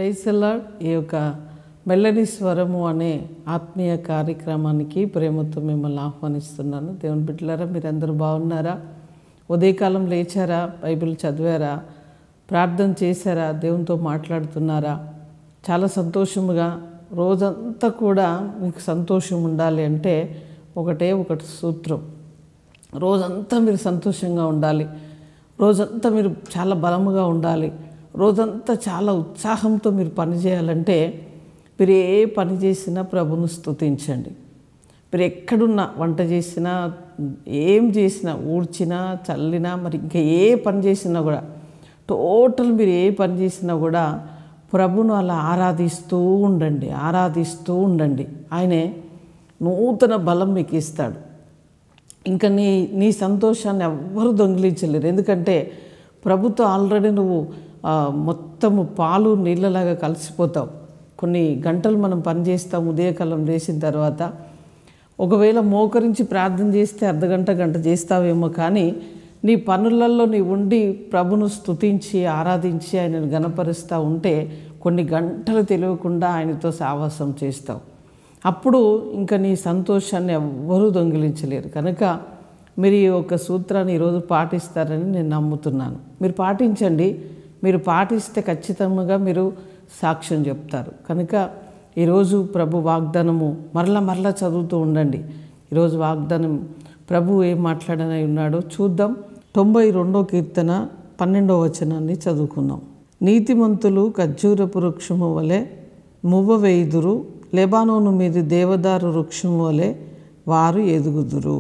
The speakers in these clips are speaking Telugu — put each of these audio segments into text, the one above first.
Praise the lord. ఈ యొక్క మెల్లని స్వరము అనే ఆత్మీయ కార్యక్రమానికి ప్రేమతో మిమ్మల్ని ఆహ్వానిస్తున్నాను. దేవుని బిడ్డలారా, మీరందరూ బాగున్నారా? ఉదయకాలం లేచారా? బైబిల్ చదివారా? ప్రార్థన చేశారా? దేవునితో మాట్లాడుతున్నారా? చాలా సంతోషముగా రోజంతా కూడా మీకు సంతోషం ఉండాలి అంటే ఒకటి సూత్రం. రోజంతా మీరు సంతోషంగా ఉండాలి. రోజంతా మీరు చాలా బలముగా ఉండాలి. రోజంతా చాలా ఉత్సాహంతో మీరు పని చేయాలంటే మీరు ఏ పని చేసినా ప్రభును స్తుతించండి. మీరు ఎక్కడున్నా, వంట చేసినా, ఏం చేసినా, ఊడ్చినా, చల్లినా, మరి ఇంకా ఏ పని చేసినా కూడా, టోటల్ మీరు ఏ పని చేసినా కూడా ప్రభును అలా ఆరాధిస్తూ ఉండండి. ఆయనే నూతన బలం మీకు ఇస్తాడు. ఇంకా నీ సంతోషాన్ని ఎవ్వరూ దొంగిలించలేరు. ఎందుకంటే ప్రభుతో ఆల్రెడీ నువ్వు మొత్తము పాలు నీళ్ళలాగా కలిసిపోతావు. కొన్ని గంటలు మనం పనిచేస్తాం. ఉదయకాలం లేచిన తర్వాత ఒకవేళ మోకరించి ప్రార్థన చేస్తే గంట చేస్తావేమో, కానీ నీ పనులలో నీ ఉండి ప్రభును స్తుతించి ఆరాధించి ఆయనను గణపరుస్తూ ఉంటే కొన్ని గంటలు తెలియకుండా ఆయనతో సావాసం చేస్తావు. అప్పుడు ఇంకా నీ సంతోషాన్ని ఎవ్వరూ దొంగిలించలేరు. కనుక మీరు ఈ యొక్క సూత్రాన్ని ఈరోజు పాటిస్తారని నేను నమ్ముతున్నాను. మీరు పాటించండి. మీరు పాటిస్తే ఖచ్చితంగా మీరు సాక్ష్యం చెప్తారు. కనుక ఈరోజు ప్రభు వాగ్దానము మరలా చదువుతూ ఉండండి. ఈరోజు వాగ్దానం ప్రభు ఏం మాట్లాడనై ఉన్నాడో చూద్దాం. 92వ కీర్తన 12వ వచనాన్ని చదువుకుందాం. నీతిమంతులు ఖర్జూరపు వృక్షము వలె మువ్వ వేయుదురు, లెబానోను మీద దేవదారు వృక్షము వలె వారు ఎదుగుదురు.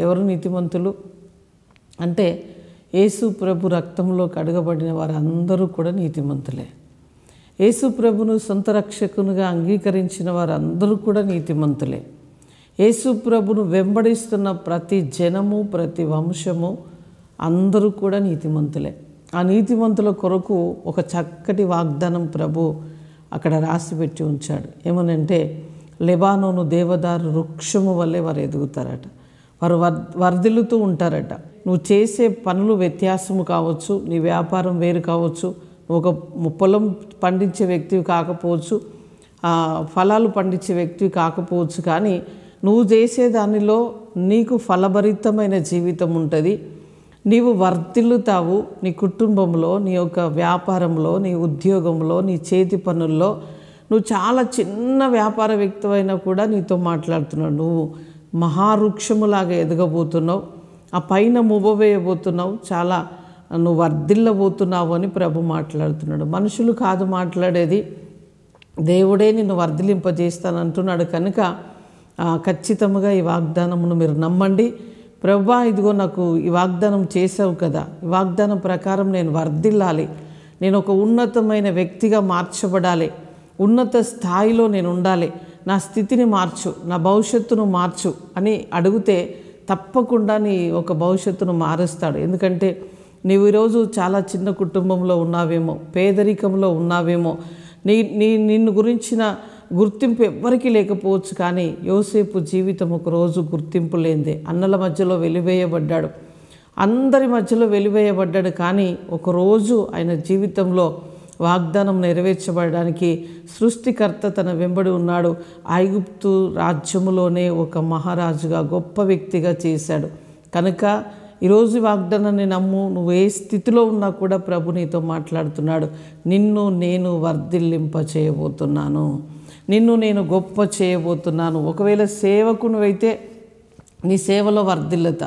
ఎవరు నీతిమంతులు అంటే యేసు ప్రభు రక్తంలో కడగబడిన వారందరూ కూడా నీతిమంతులే. యేసు ప్రభును సొంత రక్షకునిగా అంగీకరించిన వారందరూ కూడా నీతిమంతులే. యేసు ప్రభును వెంబడిస్తున్న ప్రతి జనము, ప్రతి వంశము అందరూ కూడా నీతిమంతులే. ఆ నీతిమంతుల కొరకు ఒక చక్కటి వాగ్దానం ప్రభు అక్కడ రాసిపెట్టి ఉంచాడు. ఏమనంటే లెబానోను దేవదారు వృక్షము వల్లే వారు ఎదుగుతారట. వారు వర్ధిల్లుతూ ఉంటారట. నువ్వు చేసే పనులు వ్యత్యాసము కావచ్చు, నీ వ్యాపారం వేరు కావచ్చు, నువ్వు ఒక పొలం పండించే వ్యక్తివి కాకపోవచ్చు, ఫలాలు పండించే వ్యక్తివి కాకపోవచ్చు, కానీ నువ్వు చేసే దానిలో నీకు ఫలభరితమైన జీవితం ఉంటుంది. నీవు వర్ధిల్లుతావు. నీ కుటుంబంలో, నీ యొక్క వ్యాపారంలో, నీ ఉద్యోగంలో, నీ చేతి పనుల్లో. నువ్వు చాలా చిన్న వ్యాపార వ్యక్తివైనా కూడా నీతో మాట్లాడుతున్నావు. నువ్వు మహావృక్షములాగా ఎదగబోతున్నావు. ఆ పైన మువ్వ వేయబోతున్నావు. చాలా నువ్వు వర్ధిల్లబోతున్నావు అని ప్రభు మాట్లాడుతున్నాడు. మనుషులు కాదు మాట్లాడేది, దేవుడే నిన్ను వర్ధిలింపజేస్తానంటున్నాడు. కనుక ఖచ్చితంగా ఈ వాగ్దానమును మీరు నమ్మండి. ప్రభువా, ఇదిగో నాకు ఈ వాగ్దానం చేసావు కదా, ఈ వాగ్దానం ప్రకారం నేను వర్ధిల్లాలి, నేను ఒక ఉన్నతమైన వ్యక్తిగా మార్చబడాలి, ఉన్నత స్థాయిలో నేను ఉండాలి, నా స్థితిని మార్చు, నా భవిష్యత్తును మార్చు అని అడిగితే తప్పకుండా నీ ఒక భవిష్యత్తును మారుస్తాడు. ఎందుకంటే నీవు ఈరోజు చాలా చిన్న కుటుంబంలో ఉన్నావేమో, పేదరికంలో ఉన్నావేమో, నిన్ను గురించిన గుర్తింపు ఎవ్వరికీ లేకపోవచ్చు, కానీ యోసేపు జీవితం ఒకరోజు గుర్తింపు లేనిదే. అన్నల మధ్యలో వెలివేయబడ్డాడు, అందరి మధ్యలో వెలివేయబడ్డాడు, కానీ ఒకరోజు ఆయన జీవితంలో వాగ్దానం నెరవేర్చబడడానికి సృష్టికర్త తన వెంబడి ఉన్నాడు. ఐగుప్తు రాజ్యములోనే ఒక మహారాజుగా, గొప్ప వ్యక్తిగా చేశాడు. కనుక ఈరోజు వాగ్దానాన్ని నమ్ము. నువ్వు ఏ స్థితిలో ఉన్నా కూడా ప్రభు నీతో మాట్లాడుతున్నాడు. నిన్ను నేను వర్ధిల్లింప చేయబోతున్నాను, నిన్ను నేను గొప్ప చేయబోతున్నాను. ఒకవేళ సేవకునివైతే నీ సేవలో వర్ధిల్లత,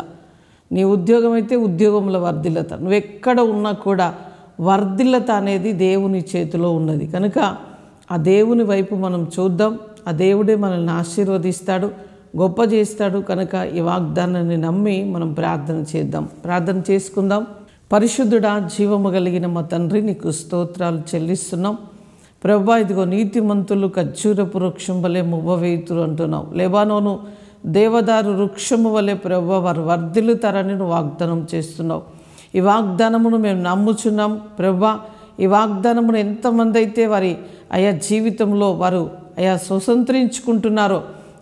నీ ఉద్యోగం అయితే ఉద్యోగంలో వర్ధిల్లత, నువ్వెక్కడ ఉన్నా కూడా వర్ధిల్లత అనేది దేవుని చేతిలో ఉన్నది. కనుక ఆ దేవుని వైపు మనం చూద్దాం. ఆ దేవుడే మనల్ని ఆశీర్వదిస్తాడు, గొప్ప చేస్తాడు. కనుక ఈ వాగ్దానాన్ని నమ్మి మనం ప్రార్థన చేద్దాం. ప్రార్థన చేసుకుందాం. పరిశుద్ధుడా, జీవము కలిగిన మా తండ్రి, నీకు స్తోత్రాలు చెల్లిస్తున్నాం. ప్రభువా, ఇదిగో నీతిమంతులు ఖర్జూరపు వృక్షం వలె మువ్వ వేయుదురు అంటున్నావు. లెబానోను దేవదారు వృక్షము వలె ప్రభువా వారు వర్ధిల్లుతారని నువ్వు వాగ్దానం చేస్తున్నావు. ఈ వాగ్దానమును మేము నమ్ముచున్నాం ప్రభువా. ఈ వాగ్దానమును ఎంతమంది అయితే వారి ఆయా జీవితంలో వారు ఆయా స్వతంత్రించుకుంటున్నారో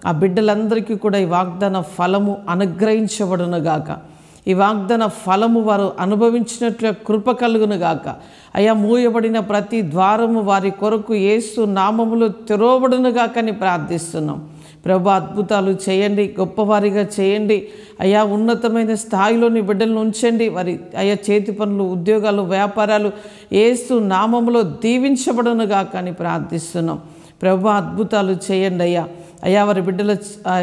ఆ బిడ్డలందరికీ కూడా ఈ వాగ్దాన ఫలము అనుగ్రహించబడునుగాక. ఈ వాగ్దాన ఫలము వారు అనుభవించినట్లు కృప కలుగునుగాక. అయా మూయబడిన ప్రతి ద్వారము వారి కొరకు యేసు నామములో తెరవబడునుగాక అని ప్రార్థిస్తున్నాం. ప్రభు అద్భుతాలు చేయండి, గొప్పవారిగా చేయండి అయా. ఉన్నతమైన స్థాయిలోని బిడ్డలను ఉంచండి. వారి అయా చేతి పనులు, ఉద్యోగాలు, వ్యాపారాలు యేసు నామములో దీవించబడునుగాక అని ప్రార్థిస్తున్నాం. ప్రభు అద్భుతాలు చేయండి అయ్యా. అయా వారి బిడ్డల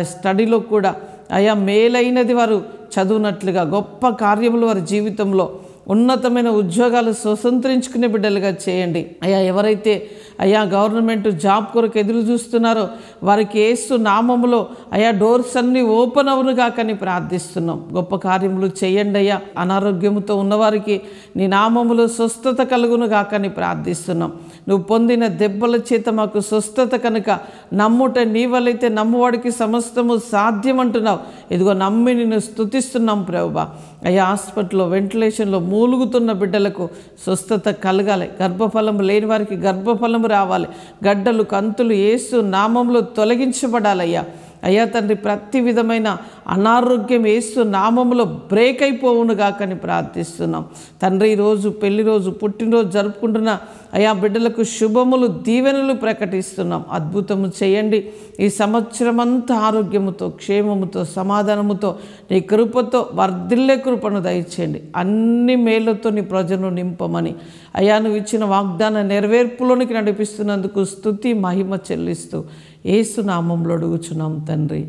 స్టడీలో కూడా అయా మేలైనది వారు చదువునట్లుగా గొప్ప కార్యములు వారి జీవితంలో ఉన్నతమైన ఉద్యోగాలు స్వతంత్రించుకునే బిడ్డలుగా చేయండి అయ్యా. ఎవరైతే అయ్యా గవర్నమెంట్ జాబ్ కొరకు ఎదురు చూస్తున్నారో వారికి యేసు నామములో అయా డోర్స్ అన్నీ ఓపెన్ అవునుగాకని ప్రార్థిస్తున్నాం. గొప్ప కార్యములు చేయండి అయ్యా. అనారోగ్యముతో ఉన్నవారికి నీ నామములో స్వస్థత కలుగునుగాకని ప్రార్థిస్తున్నాం. నువ్వు పొందిన దెబ్బల చేత మాకు స్వస్థత కనుక నమ్ముట నీ వలైతే నమ్మువాడికి సమస్తము సాధ్యమంటున్నావు. ఇదిగో నమ్మి నిన్ను స్తుతిస్తున్నాం ప్రభువా. అయ్యా హాస్పిటల్లో వెంటిలేషన్లో మూలుగుతున్న బిడ్డలకు స్వస్థత కలగాలి. గర్భఫలము లేని వారికి గర్భఫలము రావాలి. గడ్డలు, కంతులు యేసు నామంలో తొలగించబడాలయ్యా. అయ్యా తండ్రి, ప్రతి విధమైన అనారోగ్యం యేసు నామములో బ్రేక్ అయిపోవునుగాకని ప్రార్థిస్తున్నాం తండ్రి. ఈరోజు పెళ్లి రోజు, పుట్టినరోజు జరుపుకుంటున్న అయా బిడ్డలకు శుభములు, దీవెనలు ప్రకటిస్తున్నాం. అద్భుతము చేయండి. ఈ సంవత్సరం అంతా ఆరోగ్యముతో, క్షేమముతో, సమాధానముతో, నీ కృపతో వర్ధిల్లే కృపను దయచేయండి. అన్ని మేళ్లతో నీ ప్రజలను నింపమని అయా నువ్వు ఇచ్చిన వాగ్దాన నెరవేర్పులోనికి నడిపిస్తున్నందుకు స్తుతి, మహిమ చెల్లిస్తూ యేసు నామములో అడుగుచున్నాం తండ్రి.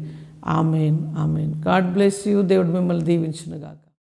Amen, amen. God bless you. దేవుడు మిమ్మల్ని దీవించునుగాక.